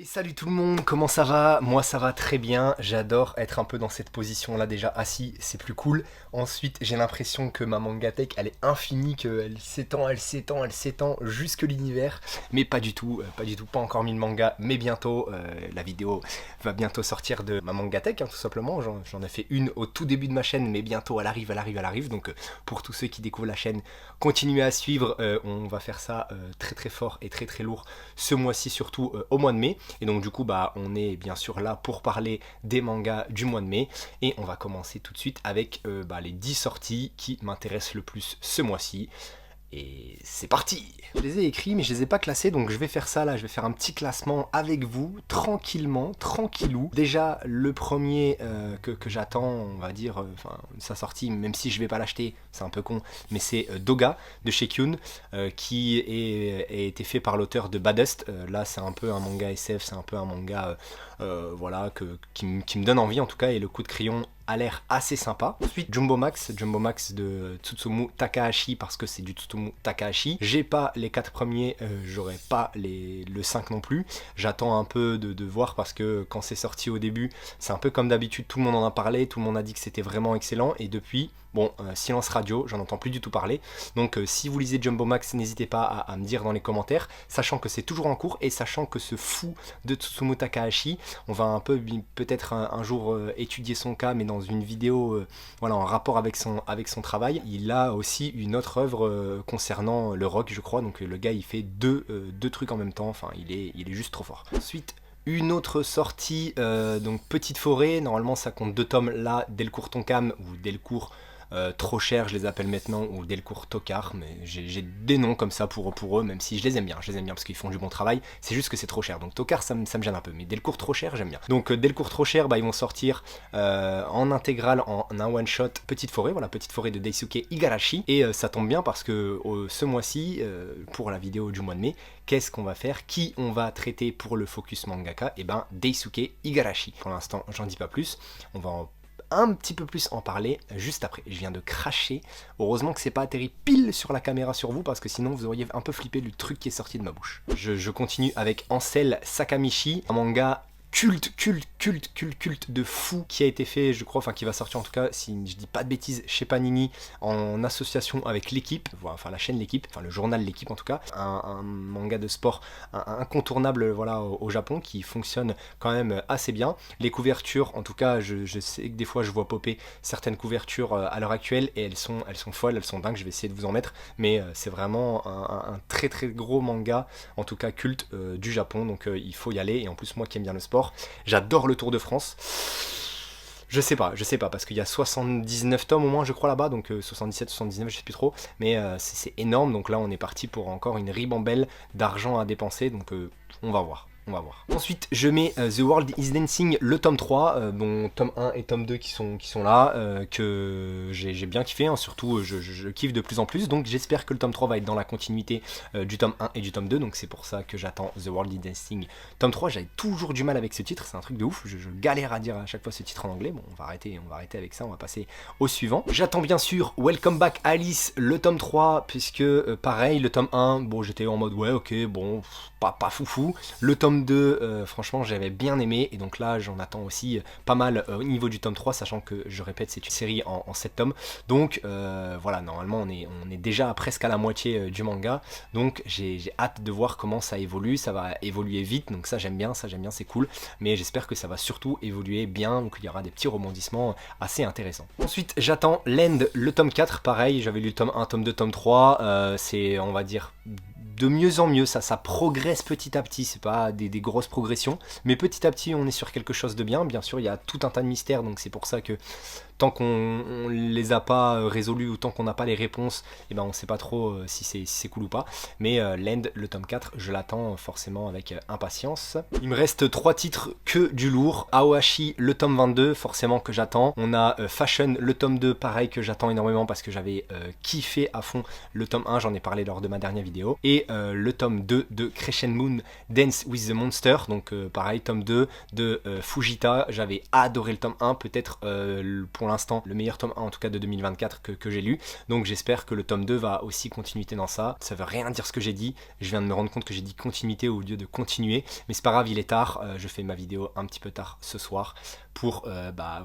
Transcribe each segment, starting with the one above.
Et salut tout le monde, comment ça va? Moi ça va très bien, j'adore être un peu dans cette position là déjà assis, c'est plus cool. Ensuite j'ai l'impression que ma mangatech elle est infinie, qu'elle s'étend, elle s'étend, elle s'étend jusque l'univers. Mais pas du tout, pas encore mis de manga, mais bientôt, la vidéo va bientôt sortir de ma mangatech tout simplement. J'en ai fait une au tout début de ma chaîne, mais bientôt elle arrive, elle arrive, elle arrive. Donc pour tous ceux qui découvrent la chaîne, continuez à suivre, on va faire ça très très fort et très très lourd ce mois-ci, surtout au mois de mai. Et donc du coup on est bien sûr là pour parler des mangas du mois de mai. Et on va commencer tout de suite avec les 10 sorties qui m'intéressent le plus ce mois-ci. Et c'est parti! Je les ai écrits mais je les ai pas classés, donc je vais faire ça là, je vais faire un petit classement avec vous, tranquillement, tranquillou. Déjà le premier que j'attends, on va dire, sa sortie, même si je vais pas l'acheter, c'est un peu con, mais c'est Doga de chez Kyun, qui a été fait par l'auteur de Baddest. Là c'est un peu un manga SF, c'est un peu un manga voilà, qui me donne envie en tout cas, et le coup de crayon a l'air assez sympa. Ensuite Jumbo Max de Tsutsumu Takahashi, parce que c'est du Tsutsumu Takahashi. J'ai pas les 4 premiers, j'aurai pas le 5 non plus. J'attends un peu de voir, parce que quand c'est sorti au début, c'est un peu comme d'habitude, tout le monde en a parlé, tout le monde a dit que c'était vraiment excellent, et depuis, bon, silence radio, j'en entends plus du tout parler. Donc si vous lisez Jumbo Max, n'hésitez pas à me dire dans les commentaires, sachant que c'est toujours en cours, et sachant que ce fou de Tsutsumu Takahashi, on va un peu peut-être un jour étudier son cas, mais dans une vidéo voilà, en rapport avec son travail. Il a aussi une autre œuvre concernant le rock, je crois. Donc le gars il fait deux trucs en même temps, enfin il est juste trop fort. Ensuite une autre sortie, donc Petite Forêt, normalement ça compte 2 tomes là, Delcourt Tonkam ou Delcourt trop cher, je les appelle maintenant, ou Delcourt Tokar, mais j'ai des noms comme ça pour eux, même si je les aime bien parce qu'ils font du bon travail, c'est juste que c'est trop cher. Donc Tokar ça me gêne un peu, mais Delcourt trop cher j'aime bien. Donc Delcourt trop cher, ils vont sortir en intégrale, en un one shot, Petite Forêt, voilà, Petite Forêt de Daisuke Igarashi, et ça tombe bien parce que ce mois-ci, pour la vidéo du mois de mai, qu'est-ce qu'on va faire? Qui on va traiter pour le focus mangaka? Et ben Daisuke Igarashi. Pour l'instant j'en dis pas plus, on va un petit peu plus en parler juste après. Je viens de cracher, heureusement que c'est pas atterri pile sur la caméra sur vous, parce que sinon vous auriez un peu flippé du truc qui est sorti de ma bouche. Je continue avec Ansel Sakamichi, un manga culte de fou, qui a été fait, je crois, enfin qui va sortir en tout cas, si je dis pas de bêtises, chez Panini, en association avec l'équipe, enfin la chaîne l'équipe, enfin le journal l'équipe en tout cas, un manga de sport incontournable, voilà, au Japon, qui fonctionne quand même assez bien. Les couvertures, en tout cas, je sais que des fois je vois popper certaines couvertures à l'heure actuelle, et elles sont folles, elles sont dingues, je vais essayer de vous en mettre, mais c'est vraiment un très très gros manga, en tout cas culte du Japon, donc il faut y aller. Et en plus moi qui aime bien le sport, j'adore le Tour de France. Je sais pas, parce qu'il y a 79 tomes au moins, je crois, là-bas, donc 77, 79, je sais plus trop, mais c'est énorme. Donc là, on est parti pour encore une ribambelle d'argent à dépenser, donc on va voir. Ensuite, je mets The World is Dancing, le tome 3, bon, tome 1 et tome 2 qui sont là, que j'ai bien kiffé, surtout je kiffe de plus en plus, donc j'espère que le tome 3 va être dans la continuité du tome 1 et du tome 2, donc c'est pour ça que j'attends The World is Dancing tome 3. J'avais toujours du mal avec ce titre, c'est un truc de ouf, je galère à dire à chaque fois ce titre en anglais. Bon, on va arrêter avec ça, on va passer au suivant. J'attends bien sûr Welcome Back Alice, le tome 3, puisque pareil, le tome 1, bon, j'étais en mode ouais, ok, bon, pas foufou. Le tome 2, franchement j'avais bien aimé, et donc là j'en attends aussi pas mal au niveau du tome 3, sachant que, je répète, c'est une série en 7 tomes, donc voilà, normalement on est déjà presque à la moitié du manga, donc j'ai hâte de voir comment ça évolue. Ça va évoluer vite, donc ça j'aime bien, c'est cool, mais j'espère que ça va surtout évoluer bien, donc il y aura des petits rebondissements assez intéressants. Ensuite j'attends Land, le tome 4, pareil, j'avais lu le tome 1, tome 2, tome 3, c'est, on va dire, de mieux en mieux, ça progresse petit à petit, c'est pas des grosses progressions, mais petit à petit on est sur quelque chose de bien. Bien sûr il y a tout un tas de mystères, donc c'est pour ça que tant qu'on les a pas résolus, ou tant qu'on n'a pas les réponses, et ben on sait pas trop si c'est cool ou pas. Mais Land, le tome 4, je l'attends forcément avec impatience. Il me reste 3 titres que du lourd. Aohashi, le tome 22, forcément que j'attends. On a Fashion, le tome 2, pareil, que j'attends énormément, parce que j'avais kiffé à fond le tome 1, j'en ai parlé lors de ma dernière vidéo. Et et le tome 2 de Crescent Moon Dance with the Monster, donc pareil, tome 2 de Fujita. J'avais adoré le tome 1, peut-être pour l'instant le meilleur tome 1 en tout cas de 2024 que j'ai lu, donc j'espère que le tome 2 va aussi continuité dans ça. Ça veut rien dire ce que j'ai dit, je viens de me rendre compte que j'ai dit continuité au lieu de continuer, mais c'est pas grave, il est tard, je fais ma vidéo un petit peu tard ce soir pour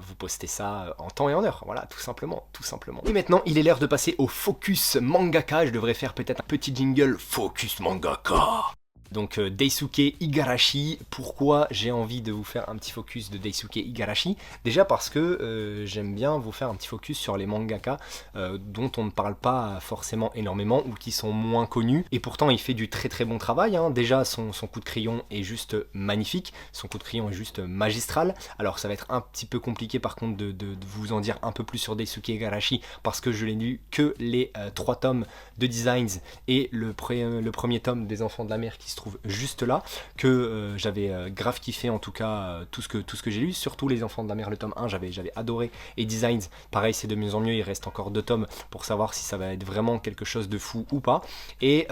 vous poster ça en temps et en heure, voilà, tout simplement, tout simplement. Et maintenant, il est l'heure de passer au focus mangaka. Je devrais faire peut-être un petit jingle focus mangaka. Donc Daisuke Igarashi, pourquoi j'ai envie de vous faire un petit focus de Daisuke Igarashi? Déjà parce que j'aime bien vous faire un petit focus sur les mangaka dont on ne parle pas forcément énormément ou qui sont moins connus, et pourtant il fait du très très bon travail, hein. Déjà son coup de crayon est juste magnifique, son coup de crayon est juste magistral. Alors ça va être un petit peu compliqué par contre de vous en dire un peu plus sur Daisuke Igarashi parce que je l'ai lu que les 3 tomes de Designs et le premier tome des Enfants de la Mer qui se trouve juste là, que j'avais grave kiffé en tout cas tout ce que j'ai lu, surtout les Enfants de la Mer, le tome 1 j'avais adoré, et Designs pareil, c'est de mieux en mieux, il reste encore 2 tomes pour savoir si ça va être vraiment quelque chose de fou ou pas, et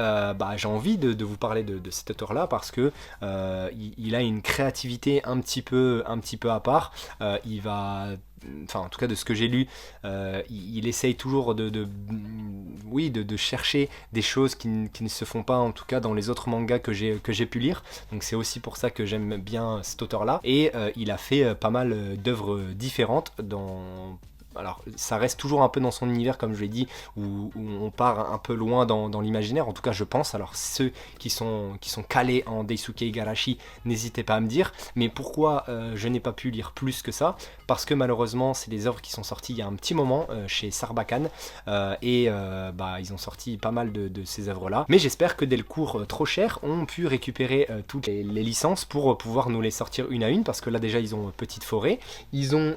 j'ai envie de vous parler de cet auteur là parce que il a une créativité un petit peu à part, il va... Enfin, en tout cas de ce que j'ai lu, il essaye toujours de chercher des choses qui ne se font pas en tout cas dans les autres mangas que j'ai pu lire, donc c'est aussi pour ça que j'aime bien cet auteur là, et il a fait pas mal d'œuvres différentes dans... Alors ça reste toujours un peu dans son univers comme je l'ai dit, où on part un peu loin dans l'imaginaire, en tout cas je pense. Alors ceux qui sont calés en Daisuke Igarashi, n'hésitez pas à me dire, mais pourquoi je n'ai pas pu lire plus que ça? Parce que malheureusement c'est des œuvres qui sont sorties il y a un petit moment chez Sarbacane, ils ont sorti pas mal de ces œuvres là, mais j'espère que Delcourt trop cher ont pu récupérer toutes les licences pour pouvoir nous les sortir une à une, parce que là déjà ils ont Petite Forêt, ils ont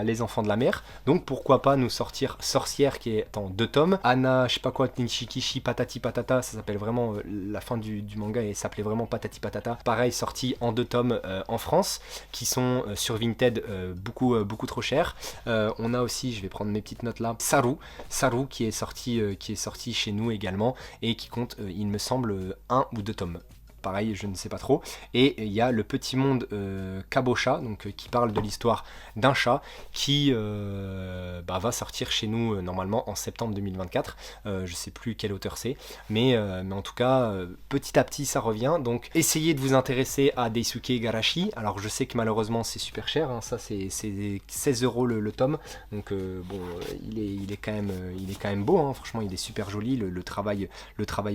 les Enfants de la Mer, donc pourquoi pas nous sortir Sorcière qui est en 2 tomes, Anna je sais pas quoi Nishikishi Patati Patata, ça s'appelle vraiment la fin du manga et s'appelait vraiment Patati Patata, pareil sorti en 2 tomes en France, qui sont sur Vinted beaucoup trop cher. On a aussi, je vais prendre mes petites notes là, Saru qui est sorti chez nous également et qui compte il me semble 1 ou 2 tomes. Pareil, je ne sais pas trop. Et il y a le Petit Monde Kabosha, donc qui parle de l'histoire d'un chat qui va sortir chez nous normalement en septembre 2024. Je sais plus quel auteur c'est, mais en tout cas, petit à petit ça revient. Donc essayez de vous intéresser à Daisuke Igarashi. Alors je sais que malheureusement c'est super cher, hein. Ça c'est 16 € le tome. Donc il est quand même beau, hein. Franchement il est super joli. Le travail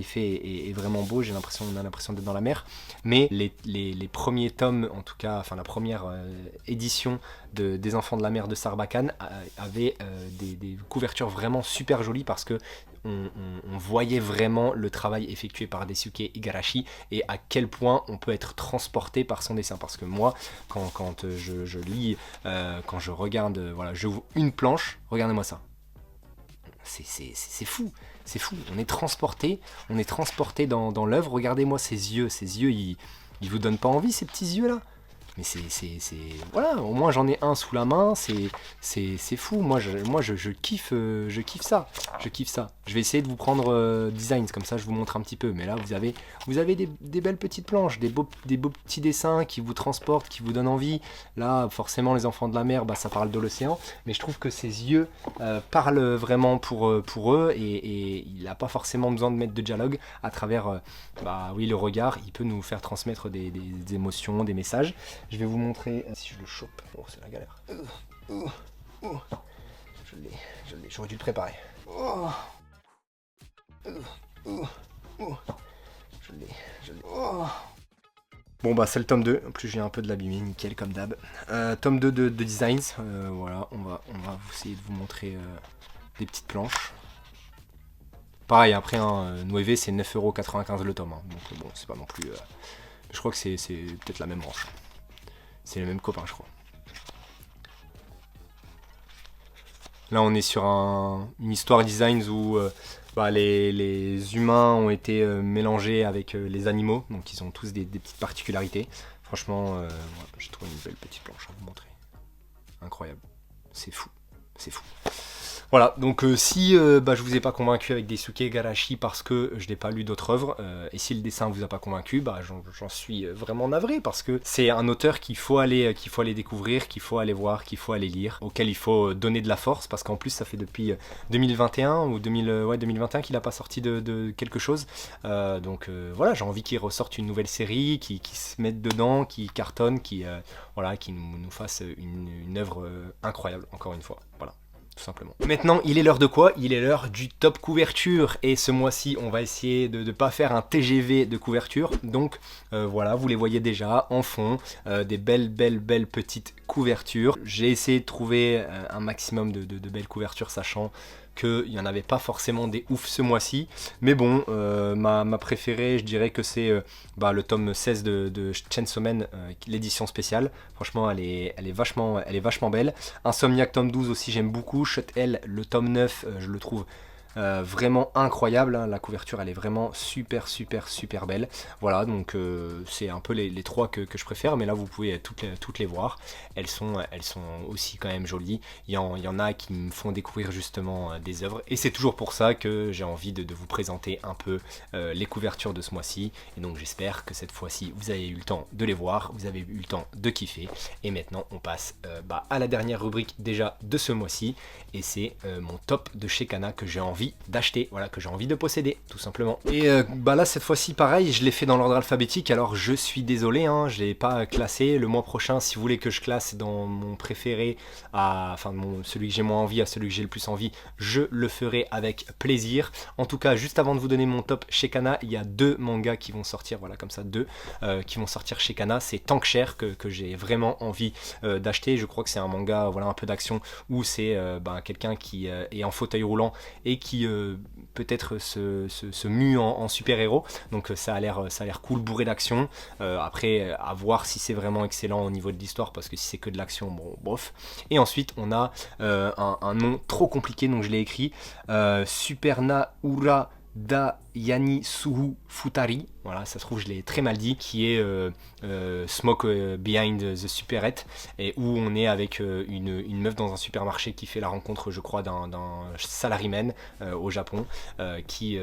fait est vraiment beau. On a l'impression d'être dans la mer, mais les premiers tomes, en tout cas, enfin la première édition des Enfants de la Mer de Sarbacane avait des couvertures vraiment super jolies parce que on voyait vraiment le travail effectué par Daisuke Igarashi et à quel point on peut être transporté par son dessin. Parce que moi, quand je lis, quand je regarde, voilà, j'ouvre une planche, regardez-moi ça. C'est fou, c'est fou, on est transporté dans l'œuvre. Regardez-moi ces yeux, ils vous donnent pas envie, ces petits yeux là? Mais voilà, au moins j'en ai un sous la main, c'est fou. Moi je kiffe ça, je vais essayer de vous prendre Designs, comme ça je vous montre un petit peu, mais là vous avez des belles petites planches, des beaux petits dessins qui vous transportent, qui vous donnent envie. Là forcément les Enfants de la Mer, ça parle de l'océan, mais je trouve que ces yeux parlent vraiment pour eux, et il n'a pas forcément besoin de mettre de dialogue à travers le regard, il peut nous faire transmettre des émotions, des messages. Je vais vous montrer si je le chope. Oh, c'est la galère. Je l'ai. J'aurais dû le préparer. Je l'ai. Bon c'est le tome 2. En plus j'ai un peu de l'abîmer, nickel comme d'hab. Tome 2 de Designs. Voilà, on va essayer de vous montrer des petites planches. Pareil, après Nueve c'est 9,95 € le tome, hein. Donc bon, c'est pas non plus... je crois que c'est peut-être la même branche. C'est les mêmes copains, je crois. Là, on est sur une histoire Designs où les humains ont été mélangés avec les animaux. Donc, ils ont tous des petites particularités. Franchement, j'ai trouvé une belle petite planche à vous montrer. Incroyable. C'est fou. C'est fou. Voilà, donc si je vous ai pas convaincu avec Daisuke Igarashi parce que je n'ai pas lu d'autres œuvres, et si le dessin vous a pas convaincu, j'en suis vraiment navré parce que c'est un auteur qu'il faut aller découvrir, qu'il faut aller voir, qu'il faut aller lire, auquel il faut donner de la force parce qu'en plus ça fait depuis 2021 ou 2021 qu'il a pas sorti de quelque chose. Voilà, j'ai envie qu'il ressorte une nouvelle série, qu'il se mette dedans, qu'il cartonne, qu'il nous fasse une œuvre incroyable encore une fois. Voilà. Tout simplement. Maintenant, il est l'heure de quoi? Il est l'heure du top couverture. Et ce mois-ci, on va essayer de ne pas faire un TGV de couverture. Donc voilà, vous les voyez déjà en fond. Des belles petites couvertures. J'ai essayé de trouver un maximum de belles couvertures, sachant qu'il n'y en avait pas forcément des oufs ce mois-ci. Mais bon, ma préférée, je dirais que c'est le tome 16 de Chainsaw Man, l'édition spéciale. Franchement, elle est vachement belle. Insomniac tome 12 aussi, j'aime beaucoup. Shut Hell, le tome 9, je le trouve vraiment incroyable, hein. La couverture elle est vraiment super belle. Voilà, donc c'est un peu les trois que je préfère, mais là vous pouvez toutes les voir. Elles sont aussi quand même jolies. Il y en a qui me font découvrir justement des œuvres, et c'est toujours pour ça que j'ai envie de vous présenter un peu les couvertures de ce mois-ci. Et donc j'espère que cette fois-ci vous avez eu le temps de les voir, vous avez eu le temps de kiffer. Et maintenant on passe à la dernière rubrique déjà de ce mois-ci, et c'est mon top de chez Kana que j'ai envie d'acheter, voilà, que j'ai envie de posséder, tout simplement. Et là, cette fois-ci, pareil, je l'ai fait dans l'ordre alphabétique, alors je suis désolé, hein, je l'ai pas classé. Le mois prochain, si vous voulez que je classe dans mon préféré, celui que j'ai moins envie à celui que j'ai le plus envie, je le ferai avec plaisir. En tout cas, juste avant de vous donner mon top chez Kana, il y a 2 mangas qui vont sortir, voilà, comme ça, 2 qui vont sortir chez Kana. C'est Tank Cher que j'ai vraiment envie d'acheter. Je crois que c'est un manga, voilà, un peu d'action, où c'est quelqu'un qui est en fauteuil roulant et qui peut-être se mue en super-héros. Donc ça a l'air cool, bourré d'action. Après, à voir si c'est vraiment excellent au niveau de l'histoire, parce que si c'est que de l'action, bon, bof. Et ensuite, on a un nom trop compliqué, donc je l'ai écrit. Supernaura Da Yani Suhu Futari, voilà, ça se trouve je l'ai très mal dit, qui est Smoke Behind the Superette, et où on est avec une meuf dans un supermarché qui fait la rencontre, je crois, d'un salaryman au Japon, qui,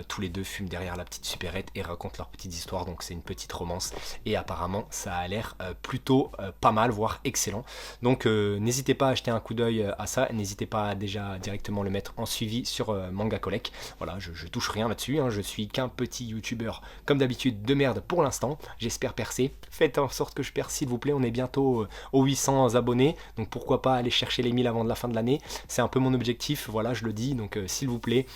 tous les deux fument derrière la petite supérette et racontent leur petite histoire. Donc c'est une petite romance, et apparemment ça a l'air plutôt pas mal, voire excellent. Donc n'hésitez pas à jeter un coup d'œil à ça, n'hésitez pas à déjà directement le mettre en suivi sur Manga Collect. Voilà, je touche rien là-dessus, hein. Je suis qu'un petit youtubeur comme d'habitude de merde pour l'instant, j'espère percer. Faites en sorte que je perce s'il vous plaît, on est bientôt aux 800 abonnés, donc pourquoi pas aller chercher les 1000 avant de la fin de l'année. C'est un peu mon objectif, voilà, je le dis, donc s'il vous plaît,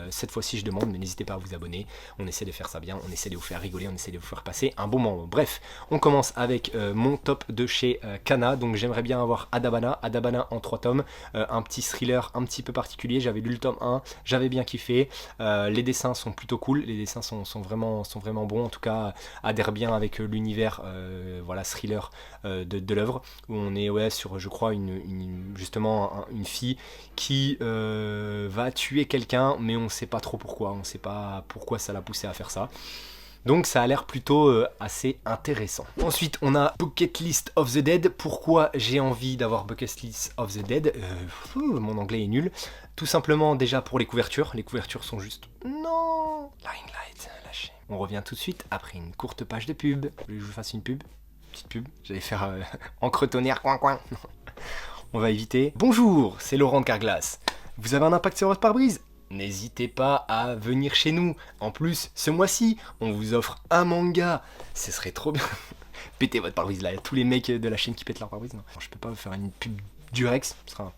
cette fois-ci je demande, mais n'hésitez pas à vous abonner. On essaie de faire ça bien, on essaie de vous faire rigoler, on essaie de vous faire passer un bon moment. Bref, on commence avec mon top de chez Kana. Donc j'aimerais bien avoir Adabana en 3 tomes, un petit thriller un petit peu particulier. J'avais lu le tome 1, j'avais bien kiffé. Les dessins sont plutôt cool, les dessins sont vraiment bons, en tout cas adhèrent bien avec l'univers thriller de l'œuvre, où on est sur, je crois, justement une fille qui va tuer quelqu'un, mais on sait pas trop pourquoi, on sait pas pourquoi ça l'a poussé à faire ça. Donc ça a l'air plutôt assez intéressant. Ensuite, on a Bucket List of the Dead. Pourquoi j'ai envie d'avoir Bucket List of the Dead? Mon anglais est nul. Tout simplement déjà pour les couvertures. Les couvertures sont juste... Non, la ring light, lâchez. On revient tout de suite après une courte page de pub. Vous voulez que je vous fasse une pub? Petite pub. J'allais faire encre tonnerre, coin. On va éviter. Bonjour, c'est Laurent de Carglass. Vous avez un impact sur votre pare-brise? N'hésitez pas à venir chez nous. En plus, ce mois-ci, on vous offre un manga. Ce serait trop bien. Pétez votre pare-brise là. Il y a tous les mecs de la chaîne qui pètent leur pare-brise. Non, je peux pas faire une pub Durex. Ce serait un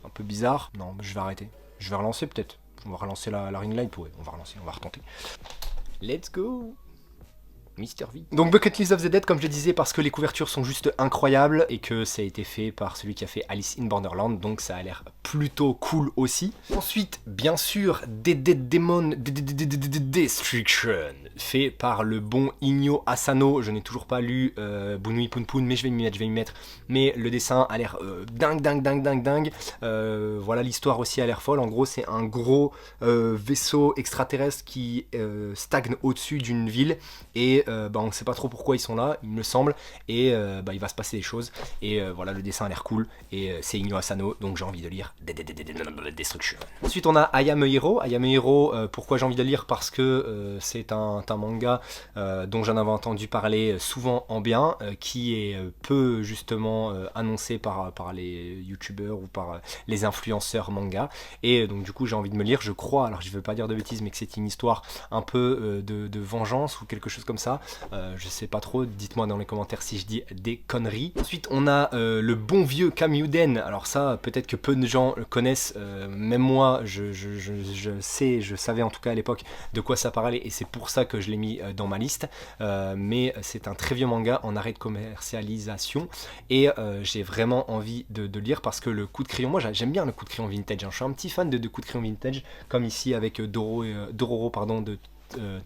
peu bizarre. Non, je vais arrêter. Je vais relancer peut-être. On va relancer la ring light. Ouais, on va relancer, on va retenter. Let's go. Mr. V. Donc Bucket List of the Dead, comme je le disais, parce que les couvertures sont juste incroyables et que ça a été fait par celui qui a fait Alice in Borderland, donc ça a l'air plutôt cool aussi. Ensuite, bien sûr, Dead Demon Destruction, fait par le bon Inyo Asano. Je n'ai toujours pas lu Bunui Punpun, mais je vais m'y mettre. Mais le dessin a l'air dingue. Voilà, l'histoire aussi a l'air folle. En gros, c'est un gros vaisseau extraterrestre qui stagne au-dessus d'une ville, et bah, on sait pas trop pourquoi ils sont là, il me semble, et bah, il va se passer des choses, et voilà, le dessin a l'air cool, et c'est Inyo Asano, donc j'ai envie de lire Destruction. Ensuite on a I Am a Hero. I Am a Hero, pourquoi j'ai envie de le lire? Parce que c'est un manga dont j'en avais entendu parler souvent en bien, qui est peu justement annoncé par les youtubeurs ou par les influenceurs manga, et donc du coup j'ai envie de me lire, je crois, alors je veux pas dire de bêtises, mais que c'est une histoire un peu de vengeance ou quelque chose comme ça, je sais pas trop, dites-moi dans les commentaires si je dis des conneries. Ensuite on a le bon vieux Kamyuden. Alors ça peut-être que peu de gens le connaissent, même moi je savais en tout cas à l'époque de quoi ça parlait, et c'est pour ça que je l'ai mis dans ma liste, mais c'est un très vieux manga en arrêt de commercialisation, et j'ai vraiment envie de lire parce que le coup de crayon, moi j'aime bien le coup de crayon vintage, hein. Je suis un petit fan de coup de crayon vintage, comme ici avec Dororo pardon, de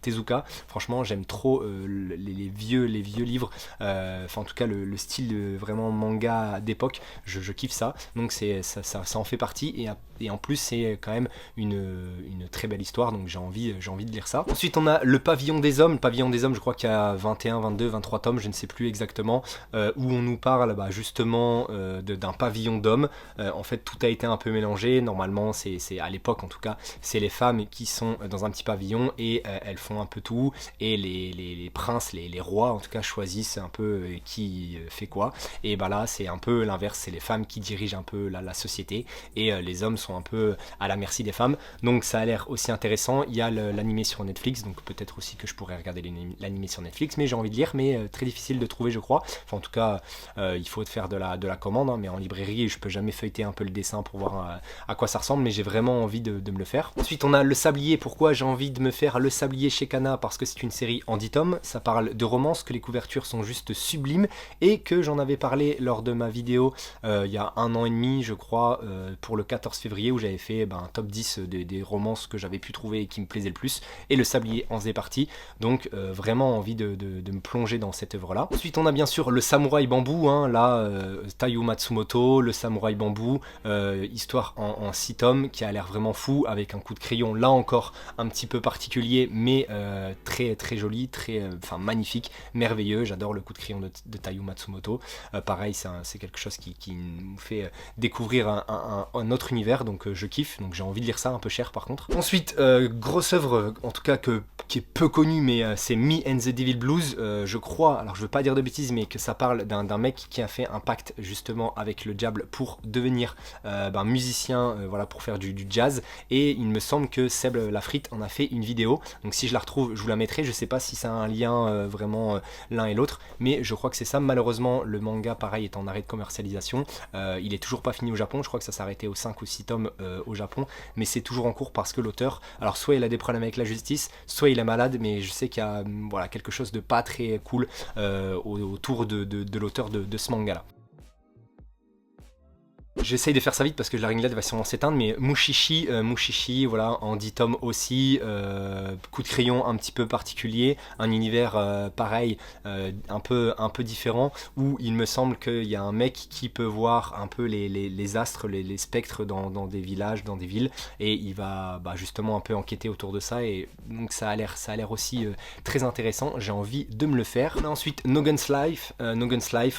Tezuka. Franchement j'aime trop les vieux livres, enfin en tout cas le style vraiment manga d'époque, je kiffe ça, donc ça en fait partie, et en plus c'est quand même une très belle histoire, donc j'ai envie de lire ça. Ensuite on a le Pavillon des Hommes. Le Pavillon des Hommes, je crois qu'il y a 21, 22, 23 tomes, je ne sais plus exactement, où on nous parle justement d'un pavillon d'hommes. En fait tout a été un peu mélangé, normalement c'est à l'époque en tout cas, c'est les femmes qui sont dans un petit pavillon, et elles font un peu tout, et les princes, les rois en tout cas choisissent un peu qui fait quoi, et bah là c'est un peu l'inverse, c'est les femmes qui dirigent un peu la société, et les hommes sont un peu à la merci des femmes, donc ça a l'air aussi intéressant. Il y a l'animé sur Netflix, donc peut-être aussi que je pourrais regarder l'animé sur Netflix, mais j'ai envie de lire, mais très difficile de trouver je crois, enfin en tout cas il faut faire de la commande, hein, mais en librairie je peux jamais feuilleter un peu le dessin pour voir à quoi ça ressemble, mais j'ai vraiment envie de me le faire. Ensuite on a Le Sablier. Pourquoi j'ai envie de me faire Le Sablier chez Kana? Parce que c'est une série en 10 tomes, ça parle de romance, que les couvertures sont juste sublimes, et que j'en avais parlé lors de ma vidéo il y a 1 an et demi je crois, pour le 14 février, où j'avais fait un top 10 des romances que j'avais pu trouver et qui me plaisaient le plus, et Le Sablier en faisait partie, donc vraiment envie de me plonger dans cette œuvre là. Ensuite on a bien sûr Le Samouraï Bambou, hein, là Taiyo Matsumoto, Le Samouraï Bambou, histoire en 6 tomes qui a l'air vraiment fou, avec un coup de crayon là encore un petit peu particulier, mais très très joli, très magnifique, merveilleux. J'adore le coup de crayon de Taiyo Matsumoto, pareil c'est quelque chose qui nous fait découvrir un autre univers, donc je kiffe, donc j'ai envie de lire ça, un peu cher par contre. Ensuite grosse œuvre en tout cas qui est peu connue, mais c'est Me and the Devil Blues, je crois, alors je veux pas dire de bêtises, mais que ça parle d'un mec qui a fait un pacte justement avec le diable pour devenir musicien, voilà, pour faire du jazz, et il me semble que Seb Lafrite en a fait une vidéo, donc si je la retrouve je vous la mettrai, je sais pas si ça a un lien vraiment l'un et l'autre, mais je crois que c'est ça. Malheureusement le manga pareil est en arrêt de commercialisation, il est toujours pas fini au Japon, je crois que ça s'est arrêté aux 5 ou 6 tomes au Japon, mais c'est toujours en cours parce que l'auteur, alors soit il a des problèmes avec la justice, soit il est malade, mais je sais qu'il y a voilà, quelque chose de pas très cool autour de l'auteur de ce manga là. J'essaye de faire ça vite parce que la ringlette va sûrement s'éteindre, mais Mushishi, voilà, en 10 tomes aussi, coup de crayon un petit peu particulier, un univers pareil, un peu différent, où il me semble qu'il y a un mec qui peut voir un peu les astres, les spectres dans des villages, dans des villes, et il va justement un peu enquêter autour de ça, et donc ça a l'air aussi très intéressant, j'ai envie de me le faire. On a ensuite No Guns Life,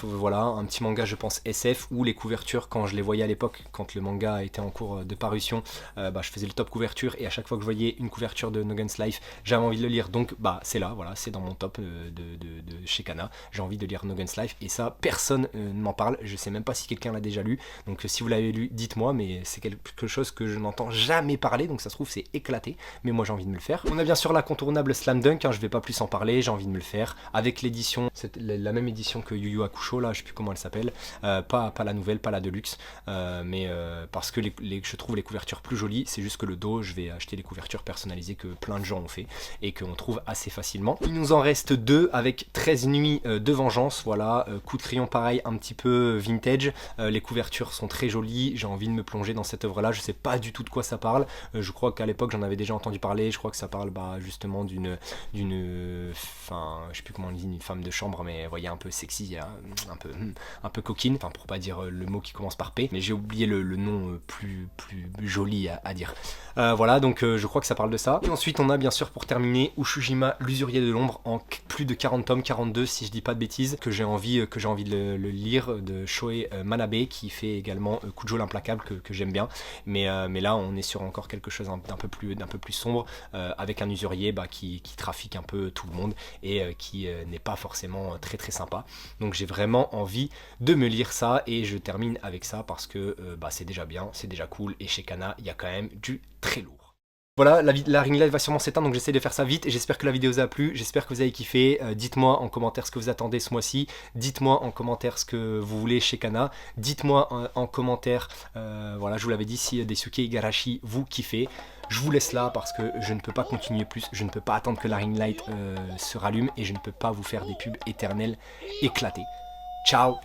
voilà, un petit manga je pense SF, où les couvertures, quand je les voyais à l'époque, quand le manga était en cours de parution, je faisais le top couverture, et à chaque fois que je voyais une couverture de No Guns Life, j'avais envie de le lire, donc c'est là, voilà, c'est dans mon top de chez Kana, j'ai envie de lire No Guns Life, et ça personne ne m'en parle, je sais même pas si quelqu'un l'a déjà lu, donc si vous l'avez lu dites-moi, mais c'est quelque chose que je n'entends jamais parler, donc ça se trouve c'est éclaté, mais moi j'ai envie de me le faire. On a bien sûr l'incontournable Slam Dunk, hein, je vais pas plus en parler, j'ai envie de me le faire, avec l'édition, c'est la même édition que Yu Yu Hakusho, là je sais plus comment elle s'appelle, pas la nouvelle, pas la deluxe, mais parce que je trouve les couvertures plus jolies, c'est juste que le dos, je vais acheter les couvertures personnalisées que plein de gens ont fait et qu'on trouve assez facilement. Il nous en reste 2 avec 13 nuits de vengeance, voilà, coup de crayon pareil, un petit peu vintage, les couvertures sont très jolies, j'ai envie de me plonger dans cette œuvre là, je sais pas du tout de quoi ça parle, je crois qu'à l'époque j'en avais déjà entendu parler, je crois que ça parle justement d'une enfin je sais plus comment on dit, une femme de chambre, mais vous voyez, un peu sexy, hein, un peu coquine, enfin pour pas dire le mot qui commence par P, rattrapé, mais j'ai oublié le nom plus joli à dire. Voilà, donc je crois que ça parle de ça. Et ensuite on a bien sûr pour terminer Ushujima, l'usurier de l'ombre, en plus de 40 tomes, 42 si je dis pas de bêtises, que j'ai envie de le lire, de Shoei Manabe, qui fait également Kujo l'implacable, que j'aime bien. Mais là on est sur encore quelque chose d'un peu plus sombre, avec un usurier qui trafique un peu tout le monde et qui n'est pas forcément très très sympa. Donc j'ai vraiment envie de me lire ça, et je termine avec ça parce que c'est déjà bien, c'est déjà cool, et chez Kana il y a quand même du très lourd. Voilà, la ring light va sûrement s'éteindre, donc j'essaie de faire ça vite, et j'espère que la vidéo vous a plu, j'espère que vous avez kiffé. Dites-moi en commentaire ce que vous attendez ce mois-ci, dites-moi en commentaire ce que vous voulez chez Kana, dites-moi en commentaire, voilà, je vous l'avais dit, si Daisuke Igarashi vous kiffez. Je vous laisse là parce que je ne peux pas continuer plus, je ne peux pas attendre que la ring light se rallume, et je ne peux pas vous faire des pubs éternelles éclatées. Ciao!